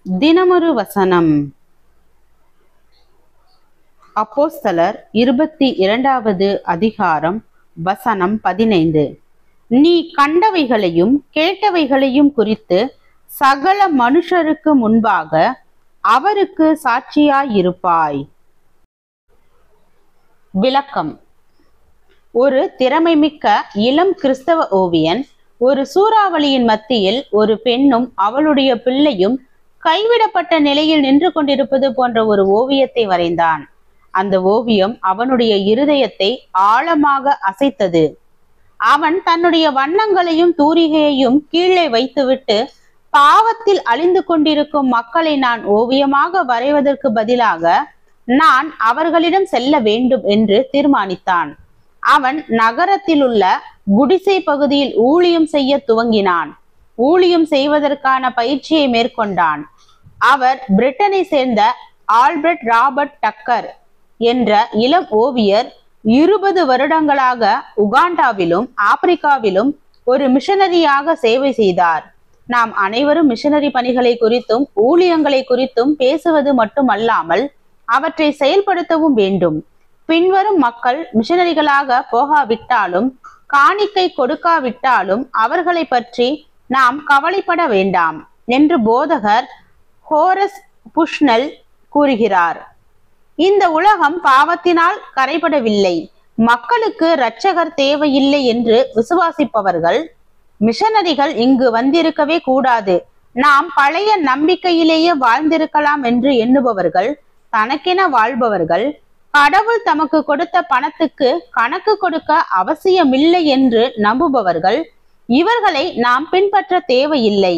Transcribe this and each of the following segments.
தினமொரு வசனம். அப்போஸ்தலர் 22வது அதிகாரம் வசனம் 15. நீ கண்டவைகளையும் கேட்டவைகளையும் குறித்து சகல மனுஷருக்கு முன்பாக அவருக்கு சாட்சியாயிருப்பாய். விளக்கம். ஒரு திறமைமிக்க இளம் கிறிஸ்தவ ஓவியன் ஒரு சூறாவளியின் மத்தியில் ஒரு பெண்ணும் அவளுடைய பிள்ளையும் கைவிடப்பட்ட நிலையில் நின்று கொண்டிருப்பது போன்ற ஒரு ஓவியத்தை வரைந்தான். அந்த ஓவியம் அவனுடைய இருதயத்தை ஆழமாக அசைத்தது. அவன் தன்னுடைய வண்ணங்களையும் தூரிகையையும் கீழே வைத்துவிட்டு, பாவத்தில் அழிந்து கொண்டிருக்கும் மக்களை நான் ஓவியமாக வரைவதற்கு பதிலாக நான் அவர்களிடம் செல்ல வேண்டும் என்று தீர்மானித்தான். அவன் நகரத்தில் உள்ள குடிசை பகுதியில் ஊழியம் செய்ய துவங்கினான். ஊழியம் செய்வதற்கான பயிற்சியை மேற்கொண்டான். அவர் பிரிட்டனை சேர்ந்த ஆல்பர்ட் ராபர்ட் டக்கர் என்ற இளம் ஓவியர் 20 வருடங்களாக உகாண்டாவிலும் ஆப்பிரிக்காவிலும் ஒரு மிஷனரியாக சேவை செய்தார். நாம் அனைவரும் மிஷனரி பணிகளை குறித்தும் ஊழியங்களை குறித்தும் பேசுவது மட்டுமல்லாமல் அவற்றை செயல்படுத்தவும் வேண்டும். பின்வரும் மக்கள் மிஷனரிகளாக போகாவிட்டாலும் காணிக்கை கொடுக்காவிட்டாலும் அவர்களை பற்றி நாம் கவலைப்பட வேண்டாம் என்று போதகர் ஹோரஸ் புஷ்னல் கூறுகிறார். இந்த உலகம் பாவத்தினால் கரைபடவில்லை. மக்களுக்கு இரட்சகர் தேவையில்லை என்று விசுவாசிப்பவர்கள் மிஷனரிகள் இங்கு வந்திருக்கவே கூடாது, நாம் பழைய நம்பிக்கையிலேயே வாழ்ந்திருக்கலாம் என்று எண்ணுபவர்கள், தனக்கென வாழ்பவர்கள், கடவுள் தமக்கு கொடுத்த பணத்துக்கு கணக்கு கொடுக்க அவசியமில்லை என்று நம்புபவர்கள், இவர்களை நாம் பின்பற்ற தேவையில்லை.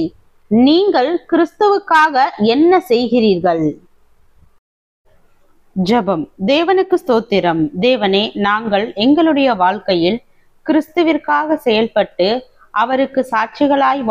நீங்கள் கிறிஸ்துவுக்காக என்ன செய்கிறீர்கள்? ஜெபம். தேவனுக்கு ஸ்தோத்திரம். தேவனே, நாங்கள் எங்களுடைய வாழ்க்கையில் கிறிஸ்துவிற்காக செயல்பட்டு அவருக்கு சாட்சிகளாய்